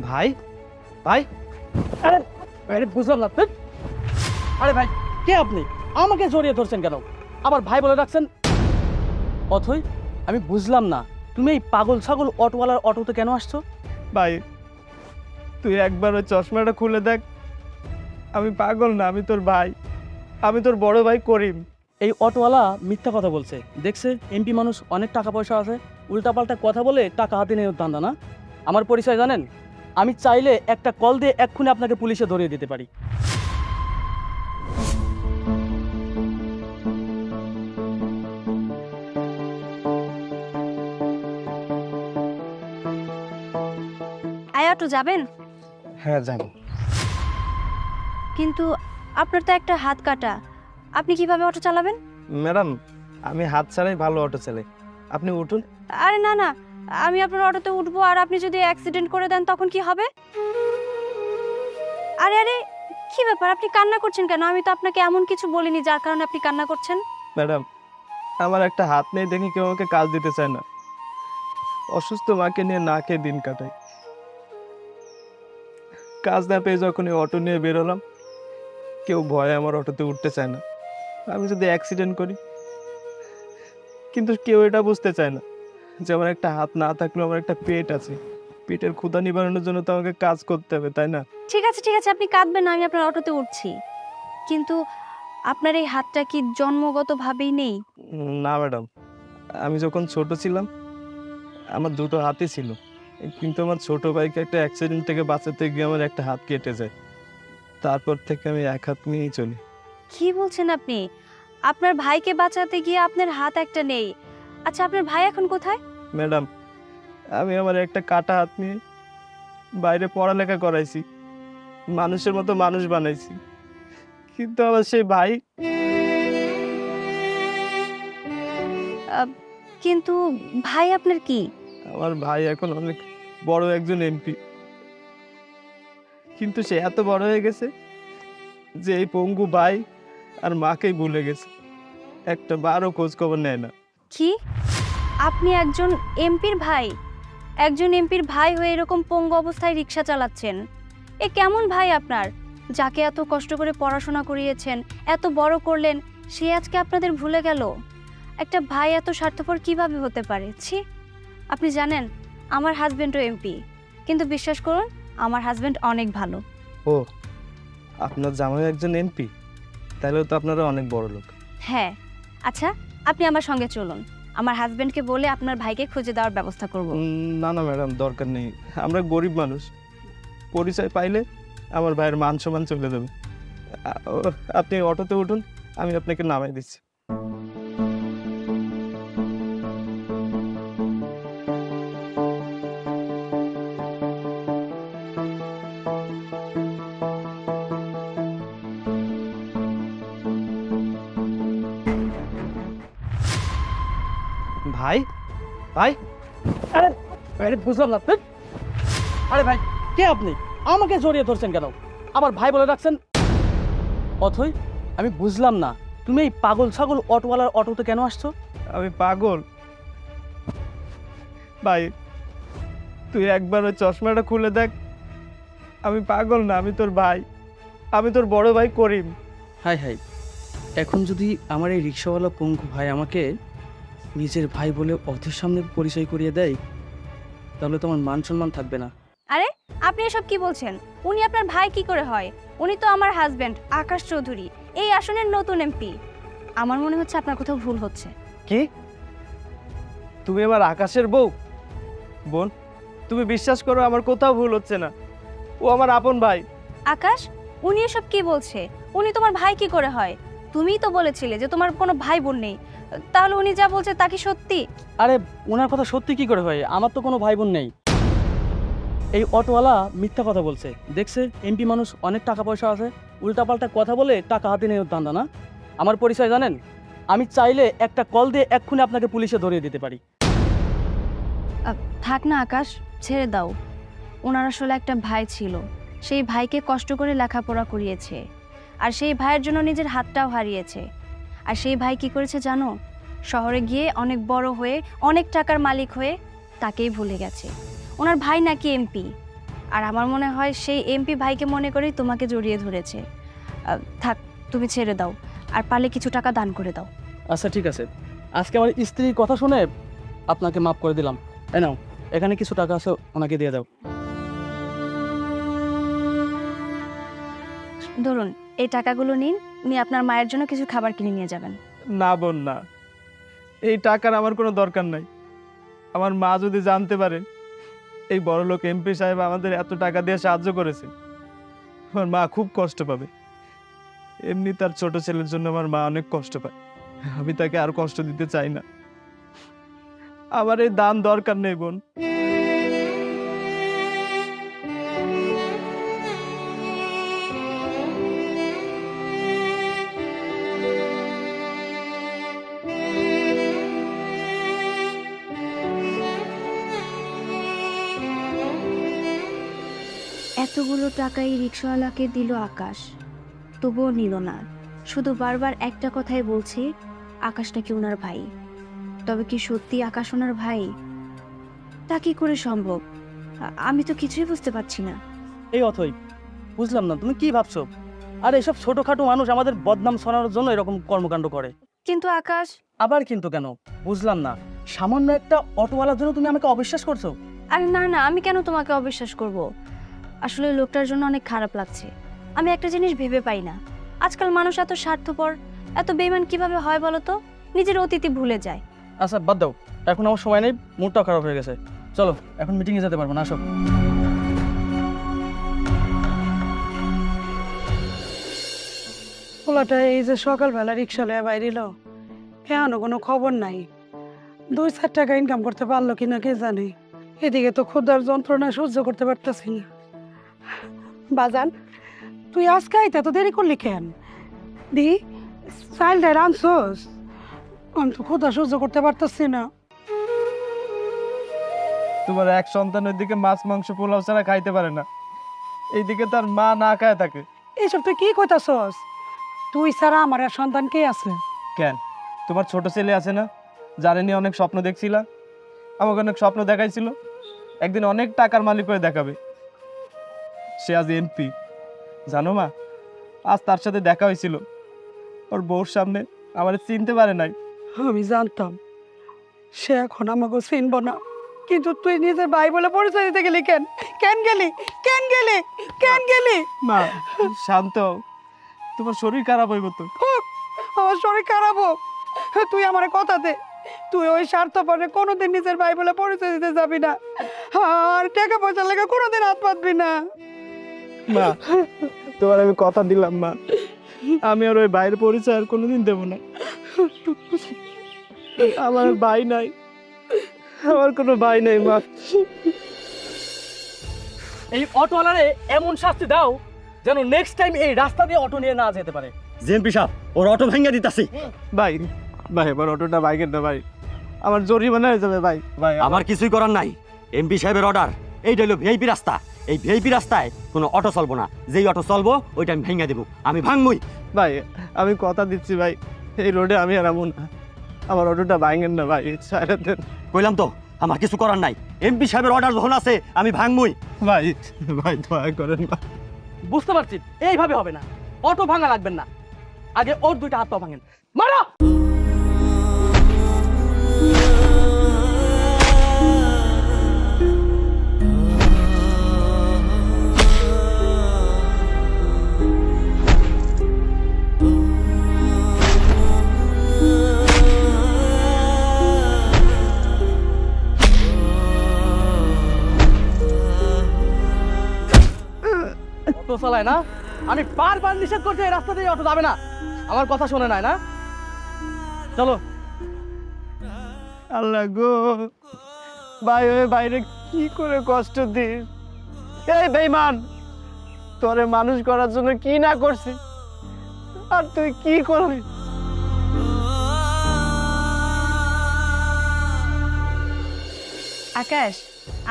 ভাই ভাই আরে আরে বুঝলাম না। আরে ভাই কে আপনি? আমাকে জড়িয়ে ধরছেন কেন? আবার ভাই বলে রাখছেন। অথই আমি বুঝলাম না, তুমি এই পাগল ছাগল অটোওয়ালার অটোতে কেন আসছো? ভাই তুই একবার ওই চশমাটা খুলে দেখ। আমি পাগল না, আমি তোর ভাই, আমি তোর বড় ভাই করিম। এই অটোওয়ালা মিথ্যা কথা বলছে। দেখছে এমপি মানুষ, অনেক টাকা পয়সা আছে, উল্টাপাল্টা কথা বলে টাকা হাতে নেওয়ার ধান্দা না। আমার পরিচয় জানেন? আমি চাইলে একটা কল দিয়ে এক্ষুনি আপনাকে পুলিশে ধরিয়ে দিতে পারি। অটো যাবেন? হ্যাঁ যাবো। কিন্তু আপনার তো একটা হাত কাটা, আপনি কিভাবে অটো চালাবেন? ম্যাডাম আমি হাত ছাড়াই ভালো অটো চালাই, আপনি উঠুন। আরে না না, আমি আপনার অটোতে উঠবো আর আপনি যদি অ্যাক্সিডেন্ট করে দেন তখন কি হবে? আরে আরে কি ব্যাপার, আপনি কান্না করছেন কেন? আমি তো আপনাকে এমন কিছু বলিনি যার কারণে আপনি কান্না করছেন। ম্যাডাম আমার একটা হাত নেই দেখে কেউ আমাকে কাজ দিতে চায় না। অসুস্থ মাকে নিয়ে না খেয়ে দিন কাটাই। কাজ না পেয়ে যখন এই অটো নিয়ে বেরোলাম, কেউ ভয়ে আমার অটোতে উঠতে চায় না। আমি যদি অ্যাক্সিডেন্ট করি, কিন্তু কেউ এটা বুঝতে চায় না যে আমার একটা হাত না থাকলেও আমার একটা পেট আছে। পেটের ক্ষুধা নিবারণের জন্য তো আমাকে কাজ করতে হবে, তাই না? ঠিক আছে ঠিক আছে, আপনি কাঁদবেন না, আমি আপনার অটোতে উঠছি। কিন্তু আপনার এই হাতটা কি জন্মগতভাবেই নেই? না ম্যাডাম, আমি যখন ছোট ছিলাম আমার দুটো হাতই ছিল, কিন্তু আমার ছোট ভাইকে একটা অ্যাক্সিডেন্ট থেকে বাঁচাতে গিয়ে আমার একটা হাত কেটে যায়। তারপর থেকে আমি এক হাত নিয়েই চলি। কি বলছেন আপনি? আপনার ভাইকে বাঁচাতে গিয়ে আপনার হাত একটা নেই? আচ্ছা আপনার ভাই এখন কোথায়? ম্যাডাম আমি আমার একটা কাটা হাত নিয়ে বাইরে পড়ালেখা করাইছি, মানুষের মতো মানুষ বানাইছি, কিন্তু আমার সেই ভাই। কিন্তু ভাই আপনার কি? আমার ভাই এখন অনেক বড় একজন এমপি, কিন্তু সে এত বড় হয়ে গেছে যে এই পঙ্গু ভাই আর মাকেই ভুলে গেছে, একটা বারও খোঁজ খবর নেয় না। কি? আপনি একজন এমপির ভাই? একজন এমপির ভাই হয়ে এরকম পঙ্গু অবস্থায় রিক্সা চালাচ্ছেন? এ কেমন ভাই আপনার? যাকে এত কষ্ট করে পড়াশোনা করিয়েছেন, এত বড় করলেন, সে আজকে আপনাদের ভুলে গেল? একটা ভাই এত স্বার্থপর কিভাবে হতে পারে? ছি! আপনি জানেন আমার হাজবেন্ডও এমপি, কিন্তু বিশ্বাস করুন আমার হাজবেন্ড অনেক ভালো। ও, আপনার জামাই একজন এমপি? তাহলে তো আপনারা অনেক বড় লোক। হ্যাঁ। আচ্ছা আপনি আমার সঙ্গে চলুন, আমার হাজবেন্ডকে বলে আপনার ভাইকে খুঁজে দেওয়ার ব্যবস্থা করব। না না ম্যাডাম, দরকার নেই, আমরা গরিব মানুষ, পরিচয় পাইলে আমার ভাইয়ের মান সম্মান চলে যাবে। আপনি অটোতে উঠুন, আমি আপনাকে নামাই দিচ্ছি। ভাই ভাই আরে আরে বুঝলাম না। আরে ভাই কে আপনি? আমাকে জড়িয়ে ধরছেন কেন? আবার ভাই বলে রাখছেন। অথই আমি বুঝলাম না, তুমি এই পাগল ছাগল অটোওয়ালার অটোতে কেন আসছো? আমি পাগল? ভাই তুই একবার ওই চশমাটা খুলে দেখ। আমি পাগল না, আমি তোর ভাই, আমি তোর বড় ভাই করিম। হাই হাই, এখন যদি আমার এই রিক্সাওয়ালা পঙ্কু ভাই আমাকে নিজের ভাই বলে অথের সামনে পরিচয় করিয়ে দেয়, তাহলে তো আমার মান সম্মান থাকবে না। আরে আপনি এসব কি বলছেন? উনি আপনার ভাই কি করে হয়? উনি তো আমার হাজবেন্ড আকাশ চৌধুরী, এই আসনের নতুন এমপি। আমার মনে হচ্ছে আপনার কোথাও ভুল হচ্ছে। কি? তুমি আমার আকাশের বউ? বোন তুমি বিশ্বাস করো, আমার কোথাও ভুল হচ্ছে না, ও আমার আপন ভাই। আকাশ, উনি এসব কি বলছে? উনি তোমার ভাই কি করে হয়? তুমিই তো বলেছিলে যে তোমার কোনো ভাই বোন নেই, তাহলে উনি যা বলছে তা কি সত্যি? আরে ওনার কথা সত্যি কি করে হয়? আমার তো কোনো ভাই বোন নেই। এই অটোওয়ালা মিথ্যা কথা বলছে। দেখছে এমপি মানুষ, অনেক টাকা পয়সা আছে, উল্টাপাল্টা কথা বলে টাকা হাতে নেওয়ার ধান্দা না। আমার পরিচয় জানেন? আমি চাইলে একটা কল দিয়ে এক্ষুনি আপনাকে পুলিশে ধরিয়ে দিতে পারি। থাক না আকাশ, ছেড়ে দাও। ওনার আসলে একটা ভাই ছিল, সেই ভাইকে কষ্ট করে লেখাপড়া করিয়েছে, আর সেই ভাইয়ের জন্য নিজের হাতটাও হারিয়েছে। আর সেই ভাই কি করেছে জানো? শহরে গিয়ে অনেক বড় হয়ে, অনেক টাকার মালিক হয়ে তাকেই ভুলে গেছে। ওনার ভাই নাকি এমপি, আর আমার মনে হয় সেই এমপি ভাইকে মনে করেই তোমাকে জড়িয়ে ধরেছে। থাক, তুমি ছেড়ে দাও, আর পারলে কিছু টাকা দান করে দাও। আচ্ছা ঠিক আছে, আজকে আমার স্ত্রীর কথা শুনে আপনাকে মাফ করে দিলাম। এই নাও, এখানে কিছু টাকা আছে, ওনাকে দিয়ে দাও। ধরুন, এই টাকাগুলো নিন, নিয়ে আপনার মায়ের জন্য কিছু খাবার কিনে নিয়ে যাবেন। না বোন না, এই টাকার আমার কোনো দরকার নাই। আমার মা যদি জানতে পারে এই বড়লোক এমপি সাহেব আমাদের এত টাকা দিয়ে সাহায্য করেছে, আমার মা খুব কষ্ট পাবে। এমনি তার ছোট ছেলের জন্য আমার মা অনেক কষ্ট পায়, আমি তাকে আর কষ্ট দিতে চাই না। আমার এই দান দরকার নেই বোন। এতগুলো টাকা এই রিক্সাওয়ালাকে দিল আকাশ, তবুও নিল না। শুধু বারবার একটা কথাই বলছে, আকাশ নাকি ওনার ভাই। তবে কি সত্যি আকাশ ওনার ভাই? তা কি করে সম্ভব? আমি তো কিছুই বুঝতে পারছি না। এই অথই, বুঝলাম না তুমি কি ভাবছো। আর এসব ছোটখাটো মানুষ আমাদের বদনাম ছড়ানোর জন্য এরকম কর্মকাণ্ড করে। কিন্তু আকাশ, আবার কিন্তু কেন বুঝলাম না। সামান্য একটা অটোওয়ালার জন্য তুমি আমাকে অবিশ্বাস করছো? আরে না না, আমি কেন তোমাকে অবিশ্বাস করব? আসলে লোকটার জন্য অনেক খারাপ লাগছে। আমি একটা জিনিস ভেবে পাই না, আজকাল মানুষ এত স্বার্থপর, এত বেইমান কিভাবে হয় বলো তো? নিজের অতীতই ভুলে যায়। আচ্ছা বাদ দাও, এখন আমার সময় নেই, মুডটা খারাপ হয়ে গেছে। চলো এখন মিটিংয়ে যেতে পারবো না, আসো। পোলাটা এই যে সকালবেলা রিক্সা লয়ে বাইরিল, এখনো কোনো খবর নাই। 2-4 টাকা ইনকাম করতে পারলো কিনা কে জানে। এদিকে তো ক্ষুধার যন্ত্রণা সহ্য করতে পারতেছি না। বাজান, তুই আজকে আইতে তো দেরি করলি কেন? দি চাইল্ড আনছোস? আমি তো ক্ষুধা সহ্য করতে পারতেছি না। তোমার এক সন্তানের দিকে মাছ মাংস পোলাও ছাড়া খাইতে পারে না, এইদিকে তার মা না খায় থাকে। এইসব তুই কি কইতাছস? তুই ছাড়া আমার আর সন্তান কে আছে? কেন, তোমার ছোট ছেলে আছে না, যারে নিয়ে অনেক স্বপ্ন দেখছিলা? আমাকে অনেক স্বপ্ন দেখাইছিল, একদিন অনেক টাকার মালিক হয়ে দেখাবে। সে আজ এমপি, জানো মা? আজ তার সাথে দেখা হয়েছিল, ওর বউর সামনে আমার চিনতে পারে নাই। আমি জানতাম সে এখন আমাকে চিনব না, কিন্তু তুই নিজের ভাই বলে পরিচয় দিতে গেলি কেন? কেন গেলি? কেন গেলি? কেন গেলি? মা শান্ত হও, তোমার শরীর খারাপ হইব তো। হোক, আমার শরীর খারাপ হোক, তুই আমার কথা দে, তুই ওই স্বার্থপরে কোনোদিন নিজের ভাই বলে পরিচয় দিতে যাবি না, আর টাকা পয়সা লেগে কোনোদিন হাত পাতবি না। মা তোমার আমি কথা দিলাম মা, আমি আর ওই ভাইয়ের পরিচয় আর কোনোদিন দেব না। আমার ভাই নাই, আমার কোনো ভাই নাই মা। এই অটোওয়ালারে এমন শাস্তি দাও যেন নেক্সট টাইম এই রাস্তা দিয়ে অটো নিয়ে না যেতে পারে। জেএমপি সাহেব, ওর অটো ভেঙে দিতাছি। ভাই ভাই এবার অটোটা বাইকের না ভাই, আমার জরিমানা হয়ে যাবে ভাই। ভাই আমার কিছুই করার নাই, এমপি সাহেবের অর্ডার। এইটা হলো ভিআইপি রাস্তা, এই ভিআইপি রাস্তায় কোনো অটো চলবো না। যেই অটো চলবো ওইটা আমি ভেঙে দেবো, আমি ভাঙবই। ভাই আমি কথা দিচ্ছি ভাই, এই রোডে আমি আর এমন না, আমার অটোটা বাইকের না ভাই, ছাড়া দেন। কইলাম তো আমার কিছু করার নাই, এমপি সাহেবের অর্ডার যখন আছে আমি ভাঙবই। ভাই ভাই দয়া করেন ভাই। বুঝতে পারছি এইভাবে হবে না, অটো ভাঙা লাগবেন না, আগে ওর 2টা হাত পা ভাঙেন, মারো। অটো চালায় না, আমি বারবার নিষেধ করছি এই রাস্তা দিয়ে অটো যাবে না, আমার কথা শোনে নাই না। চলো। আল্লাহ গো, ভাই ওই বাইরে কি করে কষ্ট দিস? এই বেঈমান, তোরে মানুষ করার জন্য কি না করছি, আর তুই কি করবি? আকাশ,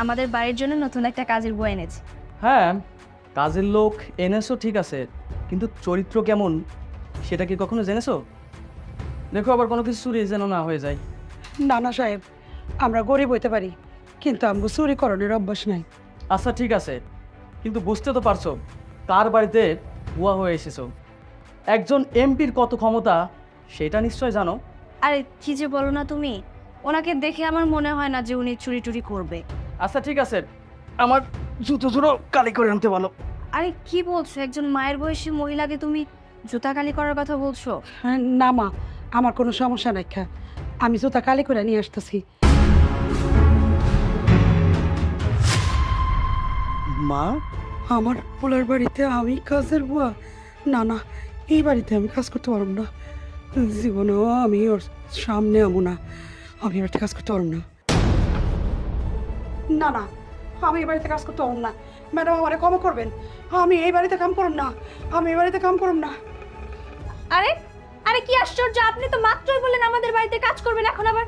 আমাদের বাড়ির জন্য নতুন একটা কাজের বউ এনেছি। হ্যাঁ, কাজের লোক এনেছো ঠিক আছে, কিন্তু চরিত্র কেমন সেটা কি কখনো জেনেছো? দেখো আবার কোনো কিছু চুরি যেন না হয়ে যায়। নানা সাহেব, আমরা গরিব হইতে পারি, কিন্তু আমগো চুরি করণের অভ্যাস নাই। আচ্ছা ঠিক আছে, কিন্তু বুঝতে তো পারছো কার বাড়িতে বুয়া হয়ে এসেছো। একজন এমপির কত ক্ষমতা সেটা নিশ্চয় জানো। আরে কি যে বলো না তুমি, ওনাকে দেখে আমার মনে হয় না যে উনি চুরি টুরি করবে। আচ্ছা ঠিক আছে, আমার জুতো জুতো কালি করে আনতে বলো। আরে কি বলছো, একজন মায়ের বয়সী মহিলাকে তুমি জুতা কালি করার কথা বলছো? না মা, আমার কোনো সমস্যা নাই, আমি জুতা কালি করে নিয়ে আসতেছি। মা, আমার পোলার বাড়িতে আমি কাজের বুয়া? না না, এই বাড়িতে আমি কাজ করতে পারব না, জীবনেও আমি ওর সামনে আমো না, আমি এবার কাজ করতে পারব না। না না, আমি এই বাড়িতে কাজ করতে পারব না, ম্যাডাম আমারে ক্ষমা করবেন, আমি এই বাড়িতে কাম করব না, আমি এই বাড়িতে কাম করব না। আরে আরে কি আশ্চর্য, আপনি তো মাত্রই বললেন আমাদের বাড়িতে কাজ করবেন, এখন আবার?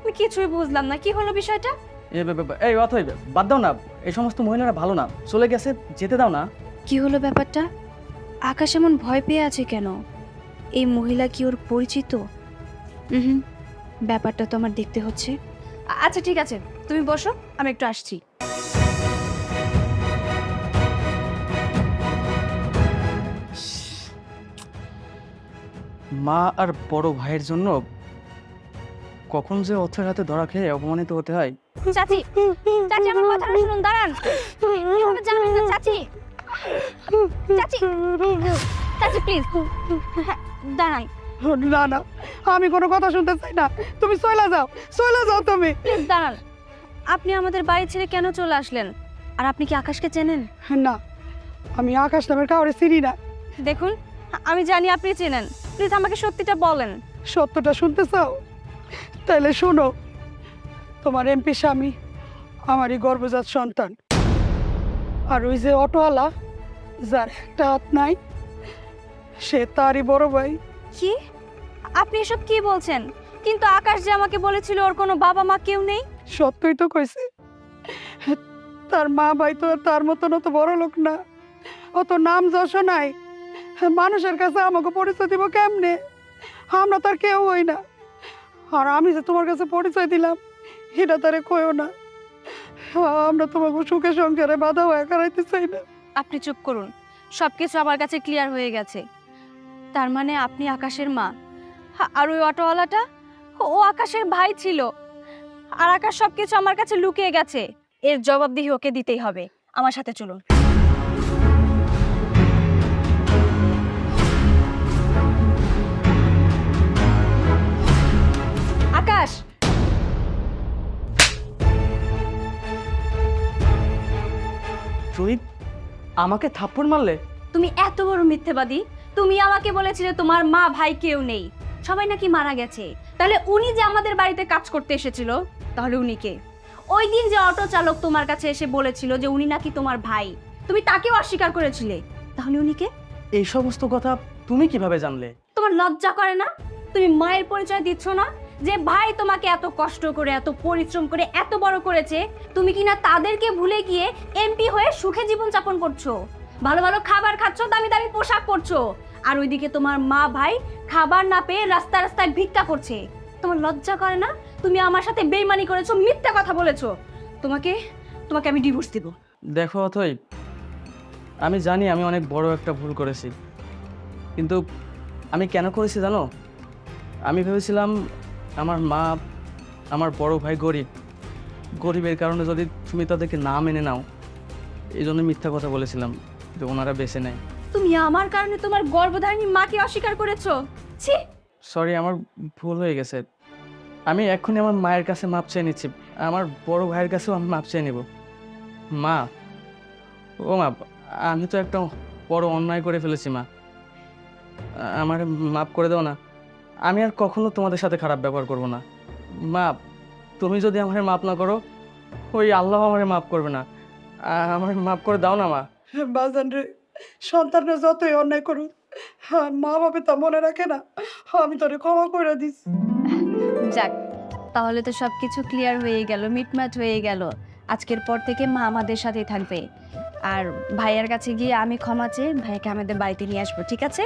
আমি কিছুই বুঝলাম না, কি হলো বিষয়টা? এই অথই বাদ দাও না, এই সমস্ত মহিলারা ভালো না, চলে গেছে, যেতে দাও না। কি হলো ব্যাপারটা? আকাশ এমন ভয় পেয়ে আছে কেন? এই মহিলা কি ওর পরিচিত? হুম, ব্যাপারটা তো আমার দেখতে হচ্ছে। আচ্ছা ঠিক আছে, তুমি বসো, আমি একটু আসছি। মা আর বড় ভাইয়ের জন্য কখন যে অথের হাতে ধরা খেয়ে অপমানিত হতে হয়। চাচি, চাচি আমার কথাটা শুনুন, দাঁড়ান। এভাবে যাবেন না চাচি, চাচি, চাচি প্লিজ দাঁড়ান। না না, আমি কোনো কথা শুনতে চাই না, তুমি চলে যাও, চলে যাও তুমি। প্লিজ দাঁড়ান, আপনি আমাদের বাড়ি ছেড়ে কেন চলে আসলেন? আর আপনি কি আকাশকে চেনেন? না, আমি আকাশ নামের কাউরে চিনি না। দেখুন, আমি জানি আপনি চেনেন, প্লিজ আমাকে সত্যিটা বলেন। সত্যটা শুনতে চাও? তাইলে শোনো, তোমার এমপি স্বামী আমারই গর্ভজাত সন্তান, আর ওই যে অটোওয়ালা যার একটা হাত নাই, সে তারই বড় ভাই। কি? আপনি এসব কি বলছেন? কিন্তু আকাশ যে আমাকে বলেছিল ওর কোনো বাবা মা কেউ নেই। সত্যই তো কইছে, তার মা ভাই তো আর তার মতন অত বড় লোক না, অত নাম যশ নাই, মানুষের কাছে আমাকে পরিচয় দিব কেমনে? আমরা তার কেউ হই না। আর আমি যে তোমার কাছে পরিচয় দিলাম, এটা তারে কইও না, আমরা তোমাকে সুখে সংসারে বাধা হয়ে করাইতে চাই না। আপনি চুপ করুন, সবকিছু আমার কাছে ক্লিয়ার হয়ে গেছে। তার মানে আপনি আকাশের মা, আর ওই অটোওয়ালাটা ও আকাশের ভাই ছিল, আর আকাশ সবকিছু আমার কাছে লুকিয়ে গেছে। এর জবাবদিহি ওকে দিতেই হবে। আমার সাথে চলুন। আকাশ, তুই আমাকে থাপ্পড় মারলে? তুমি এত বড় মিথ্যেবাদী! তুমি আমাকে বলেছিলে তোমার মা ভাই কেউ নেই, সবাই নাকি মারা গেছে। তাহলে উনি যে আমাদের বাড়িতে কাজ করতে এসেছিল, তাহলে উনি কে? ওই দিন যে অটো চালক তোমার কাছে এসে বলেছিল যে উনি নাকি তোমার ভাই, তুমি তাকেও অস্বীকার করেছিলে, তাহলে উনি কে? এই সমস্ত কথা তুমি কিভাবে জানলে? তোমার লজ্জা করে না? তুমি মায়ের পরিচয় দিচ্ছ না? যে ভাই তোমাকে এত কষ্ট করে, এত পরিশ্রম করে এত বড় করেছে, তুমি কিনা তাদেরকে ভুলে গিয়ে এমপি হয়ে সুখে জীবন যাপন করছো, ভালো ভালো খাবার খাচ্ছ, দামি দামি পোশাক পরছো, আর ওইদিকে তোমার মা ভাই খাবার না পেয়ে রাস্তা রাস্তায় ভিক্ষা করছে। তোমার লজ্জা করে না? তুমি আমার সাথে বেইমানি করেছো, মিথ্যা কথা বলেছো। তোমাকে তোমাকে আমি ডিভোর্স দিব। দেখো অথই, আমি জানি আমি অনেক বড় একটা ভুল করেছি, কিন্তু আমি কেন করেছি জানো? আমি ভেবেছিলাম আমার মা, আমার বড় ভাই গরিবের কারণে যদি তুমি তাদেরকে না মেনে নাও, এই জন্য মিথ্যা কথা বলেছিলাম যে ওনারা বেঁচে নেয়। তুমি আমার কারণে তোমার গর্ভধারিণী মাকে অস্বীকার করেছো। ছি! সরি, আমার ভুল হয়ে গেছে। আমি এক্ষুনি আমার মায়ের কাছে মাপ চেয়ে নিচ্ছি, আমার বড় ভাইয়ের কাছেও আমি মাপ চেয়ে নেব। মা, ও মা, আমি তো একটা বড় অন্যায় করে ফেলেছি মা, আমার মাপ করে দাও না। আমি আর কখনো তোমাদের সাথে খারাপ ব্যবহার করব না মা। তুমি যদি আমার মাপ না করো, ওই আল্লাহ আমার মাপ করবে না। আমার মাপ করে দাও না মা। বাজান রে, সন্তানরা যতই অন্যায় করুক, মা বাবা তা মনে রাখে না, আমি তোরে ক্ষমা করে দিস। যাক, তাহলে তো সবকিছু ক্লিয়ার হয়ে গেল, মিটমাট হয়ে গেল। আজকের পর থেকে মা আমাদের সাথেই থাকবে, আর ভাইয়ের কাছে গিয়ে আমি ক্ষমা চেয়ে ভাইকে আমাদের বাড়িতে নিয়ে আসবো, ঠিক আছে?